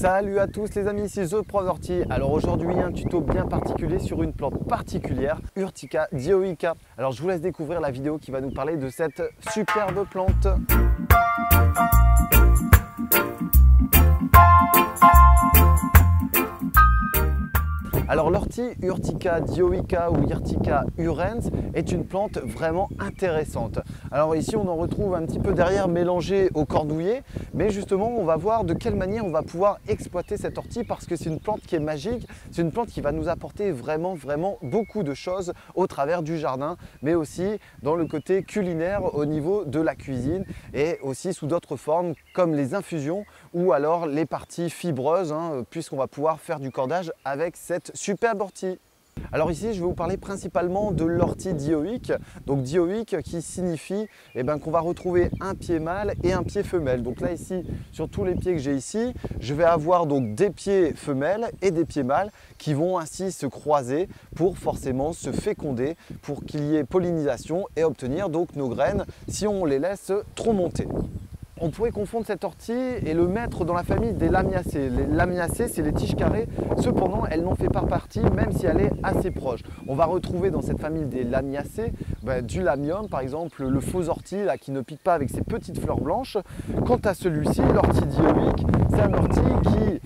Salut à tous les amis, c'est The Prof d'Ortie. Alors aujourd'hui un tuto bien particulier sur une plante particulière, Urtica dioica. Alors je vous laisse découvrir la vidéo qui va nous parler de cette superbe plante. Alors l'ortie Urtica dioica ou Urtica urens est une plante vraiment intéressante. Alors ici on en retrouve un petit peu derrière mélangé au cordouiller, mais justement on va voir de quelle manière on va pouvoir exploiter cette ortie parce que c'est une plante qui est magique, c'est une plante qui va nous apporter vraiment beaucoup de choses au travers du jardin, mais aussi dans le côté culinaire au niveau de la cuisine et aussi sous d'autres formes comme les infusions ou alors les parties fibreuses puisqu'on va pouvoir faire du cordage avec cette superbe ortie. Alors ici, je vais vous parler principalement de l'ortie dioïque. Donc dioïque qui signifie qu'on va retrouver un pied mâle et un pied femelle. Donc là ici, sur tous les pieds que j'ai ici, je vais avoir donc des pieds femelles et des pieds mâles qui vont ainsi se croiser pour forcément se féconder, pour qu'il y ait pollinisation et obtenir donc nos graines si on les laisse trop monter. On pourrait confondre cette ortie et le mettre dans la famille des lamiacées. Les lamiacées, c'est les tiges carrées. Cependant, elle n'en fait pas partie, même si elle est assez proche. On va retrouver dans cette famille des lamiacées du lamium, par exemple le faux ortie là, qui ne pique pas avec ses petites fleurs blanches. Quant à celui-ci, l'ortie dioïque, c'est un ortie qui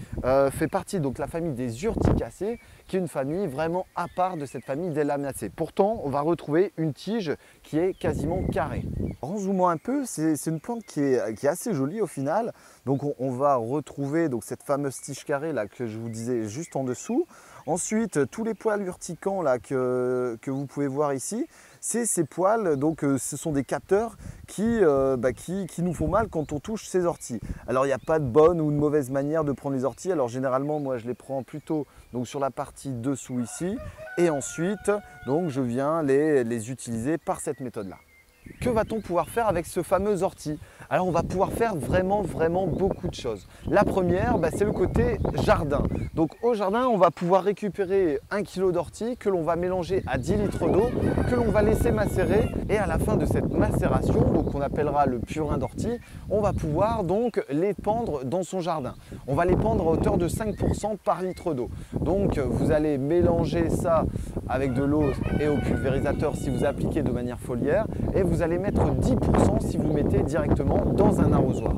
fait partie de la famille des urticacées, qui est une famille vraiment à part de cette famille des lamiacées. Pourtant, on va retrouver une tige qui est quasiment carrée. En zoomant un peu, c'est une plante qui est assez jolie au final. Donc on va retrouver cette fameuse tige carrée là, que je vous disais juste en dessous. Ensuite, tous les poils urticants là, que vous pouvez voir ici, c'est ces poils, donc ce sont des capteurs qui nous font mal quand on touche ces orties. Alors il n'y a pas de bonne ou de mauvaise manière de prendre les orties. Alors généralement, moi je les prends plutôt sur la partie dessous ici. Et ensuite, donc, je viens les utiliser par cette méthode-là. Que va-t-on pouvoir faire avec ce fameux ortie? Alors on va pouvoir faire vraiment beaucoup de choses. La première, c'est le côté jardin. Donc au jardin, on va pouvoir récupérer 1 kg d'ortie que l'on va mélanger à 10 litres d'eau, que l'on va laisser macérer. Et à la fin de cette macération, donc qu'on appellera le purin d'ortie, on va pouvoir donc l'épandre dans son jardin. On va l'épandre à hauteur de 5% par litre d'eau. Donc vous allez mélanger ça avec de l'eau et au pulvérisateur si vous appliquez de manière foliaire. Et vous allez mettre 10% si vous mettez directement dans un arrosoir.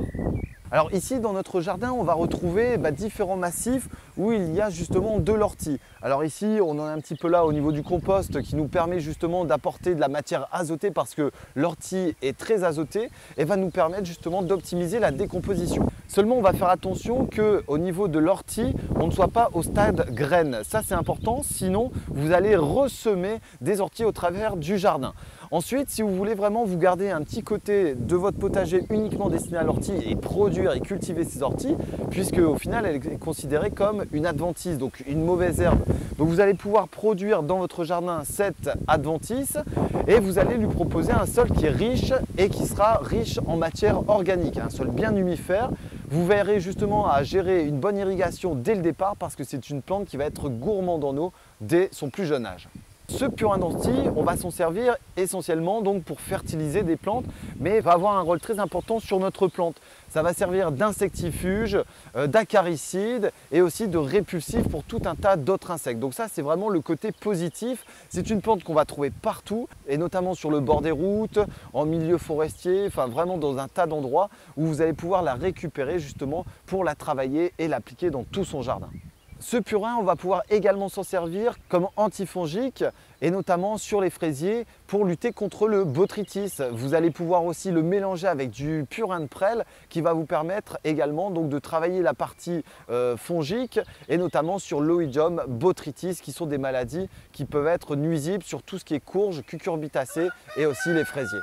Alors ici dans notre jardin on va retrouver différents massifs où il y a justement de l'ortie. Alors ici on en a un petit peu là au niveau du compost qui nous permet justement d'apporter de la matière azotée parce que l'ortie est très azotée et va nous permettre justement d'optimiser la décomposition. Seulement on va faire attention qu'au niveau de l'ortie on ne soit pas au stade graine. Ça c'est important, sinon vous allez ressemer des orties au travers du jardin. Ensuite, si vous voulez vraiment vous garder un petit côté de votre potager uniquement destiné à l'ortie et produire et cultiver ces orties, puisque au final elle est considérée comme une adventice, donc une mauvaise herbe. Donc vous allez pouvoir produire dans votre jardin cette adventice et vous allez lui proposer un sol qui est riche et qui sera riche en matière organique, un sol bien humifère. Vous verrez justement à gérer une bonne irrigation dès le départ parce que c'est une plante qui va être gourmande en eau dès son plus jeune âge. Ce purin d'ortie, on va s'en servir essentiellement donc pour fertiliser des plantes, mais va avoir un rôle très important sur notre plante. Ça va servir d'insectifuge, d'acaricide et aussi de répulsif pour tout un tas d'autres insectes. Donc ça, c'est vraiment le côté positif. C'est une plante qu'on va trouver partout et notamment sur le bord des routes, en milieu forestier, enfin vraiment dans un tas d'endroits où vous allez pouvoir la récupérer justement pour la travailler et l'appliquer dans tout son jardin. Ce purin, on va pouvoir également s'en servir comme antifongique et notamment sur les fraisiers pour lutter contre le botrytis. Vous allez pouvoir aussi le mélanger avec du purin de prêle qui va vous permettre également donc de travailler la partie fongique et notamment sur l'oïdium, botrytis qui sont des maladies qui peuvent être nuisibles sur tout ce qui est courge, cucurbitacées et aussi les fraisiers.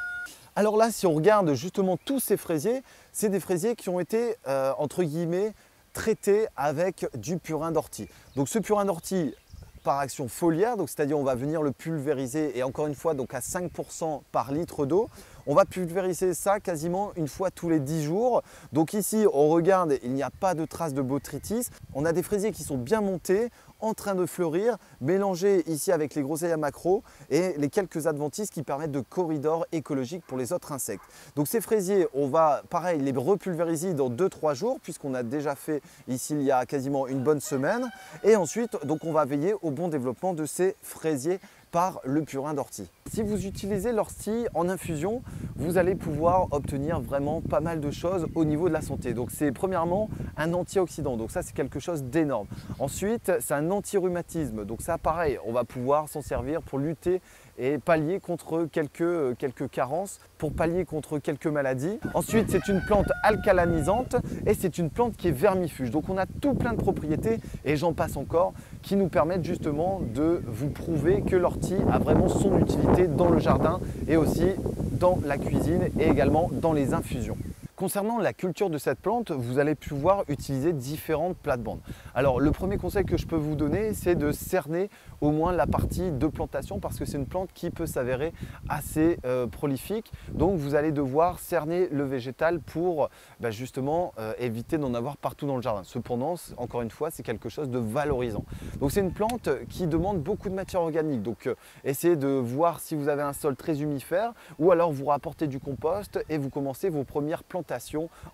Alors là, si on regarde justement tous ces fraisiers, c'est des fraisiers qui ont été entre guillemets traité avec du purin d'ortie. Donc ce purin d'ortie par action foliaire, c'est-à-dire on va venir le pulvériser et encore une fois donc à 5% par litre d'eau. On va pulvériser ça quasiment une fois tous les 10 jours. Donc ici, on regarde, il n'y a pas de traces de botrytis. On a des fraisiers qui sont bien montés, en train de fleurir, mélangés ici avec les groseilles à macro et les quelques adventices qui permettent de corridor écologique pour les autres insectes. Donc ces fraisiers, on va pareil les repulvériser dans 2-3 jours puisqu'on a déjà fait ici il y a quasiment une bonne semaine. Et ensuite, donc on va veiller au bon développement de ces fraisiers par le purin d'ortie. Si vous utilisez l'ortie en infusion, vous allez pouvoir obtenir vraiment pas mal de choses au niveau de la santé. Donc c'est premièrement un antioxydant, donc ça c'est quelque chose d'énorme. Ensuite, c'est un anti-rhumatisme, donc ça pareil, on va pouvoir s'en servir pour lutter et pallier contre quelques carences, pour pallier contre quelques maladies. Ensuite, c'est une plante alcalanisante et c'est une plante qui est vermifuge. Donc on a tout plein de propriétés et j'en passe encore qui nous permettent justement de vous prouver que l'ortie a vraiment son utilité dans le jardin et aussi dans la cuisine et également dans les infusions. Concernant la culture de cette plante, vous allez pouvoir utiliser différentes plates-bandes. Alors le premier conseil que je peux vous donner, c'est de cerner au moins la partie de plantation parce que c'est une plante qui peut s'avérer assez prolifique. Donc vous allez devoir cerner le végétal pour justement éviter d'en avoir partout dans le jardin. Cependant, encore une fois, c'est quelque chose de valorisant. Donc c'est une plante qui demande beaucoup de matière organique. Donc essayez de voir si vous avez un sol très humifère ou alors vous rapportez du compost et vous commencez vos premières plantations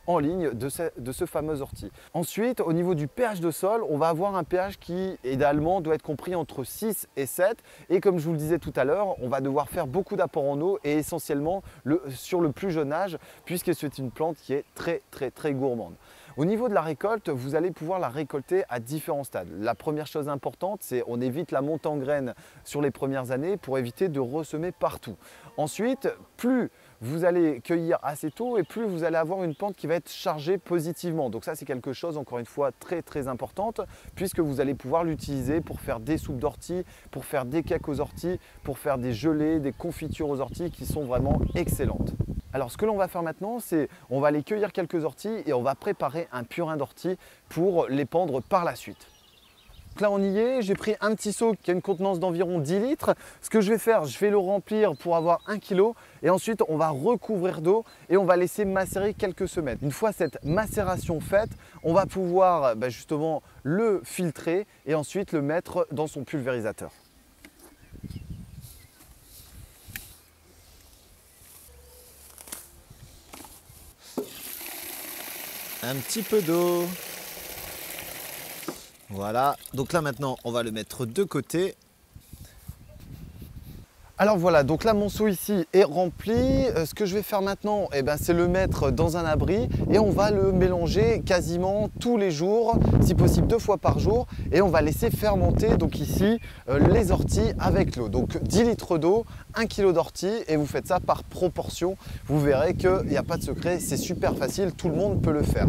en ligne de ce fameux ortie. Ensuite, au niveau du pH de sol, on va avoir un pH qui idéalement doit être compris entre 6 et 7 et comme je vous le disais tout à l'heure, on va devoir faire beaucoup d'apports en eau et essentiellement sur le plus jeune âge puisque c'est une plante qui est très gourmande. Au niveau de la récolte, vous allez pouvoir la récolter à différents stades. La première chose importante, c'est on évite la montée en graines sur les premières années pour éviter de ressemer partout. Ensuite, plus vous allez cueillir assez tôt et plus vous allez avoir une plante qui va être chargée positivement. Donc ça, c'est quelque chose, encore une fois, très importante puisque vous allez pouvoir l'utiliser pour faire des soupes d'ortie, pour faire des cakes aux orties, pour faire des gelées, des confitures aux orties qui sont vraiment excellentes. Alors ce que l'on va faire maintenant, c'est on va aller cueillir quelques orties et on va préparer un purin d'ortie pour les pendre par la suite. Donc là on y est, j'ai pris un petit seau qui a une contenance d'environ 10 litres. Ce que je vais faire, je vais le remplir pour avoir 1 kg et ensuite on va recouvrir d'eau et on va laisser macérer quelques semaines. Une fois cette macération faite, on va pouvoir justement le filtrer et ensuite le mettre dans son pulvérisateur. Un petit peu d'eau. Voilà, donc là maintenant on va le mettre de côté. Alors voilà, donc là mon seau ici est rempli. Ce que je vais faire maintenant, c'est le mettre dans un abri et on va le mélanger quasiment tous les jours, si possible 2 fois par jour. Et on va laisser fermenter donc ici les orties avec l'eau. Donc 10 litres d'eau, 1 kg d'ortie et vous faites ça par proportion. Vous verrez qu'il n'y a pas de secret, c'est super facile, tout le monde peut le faire.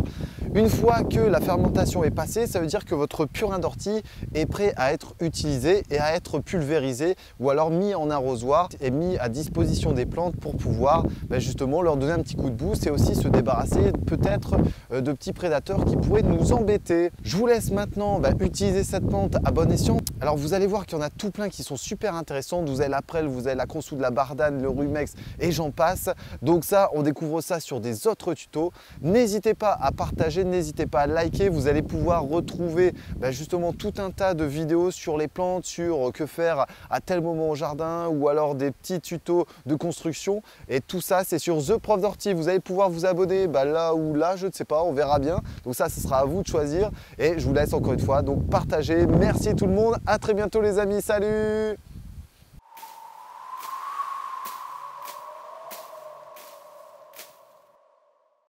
Une fois que la fermentation est passée, ça veut dire que votre purin d'ortie est prêt à être utilisé et à être pulvérisé ou alors mis en arrosoir et mis à disposition des plantes pour pouvoir justement leur donner un petit coup de boost et aussi se débarrasser peut-être de petits prédateurs qui pourraient nous embêter. Je vous laisse maintenant utiliser cette plante à bon escient. Alors vous allez voir qu'il y en a tout plein qui sont super intéressantes. Vous avez la prêle, vous avez la consou de la bardane, le rumex et j'en passe. Donc ça, on découvre ça sur des autres tutos. N'hésitez pas à partager, n'hésitez pas à liker. Vous allez pouvoir retrouver justement tout un tas de vidéos sur les plantes, sur que faire à tel moment au jardin ou alors des petits tutos de construction. Et tout ça, c'est sur The Prof d'Ortie. Vous allez pouvoir vous abonner là ou là, je ne sais pas, on verra bien. Donc ça, ce sera à vous de choisir. Et je vous laisse encore une fois donc partager. Merci tout le monde. À très bientôt les amis. Salut!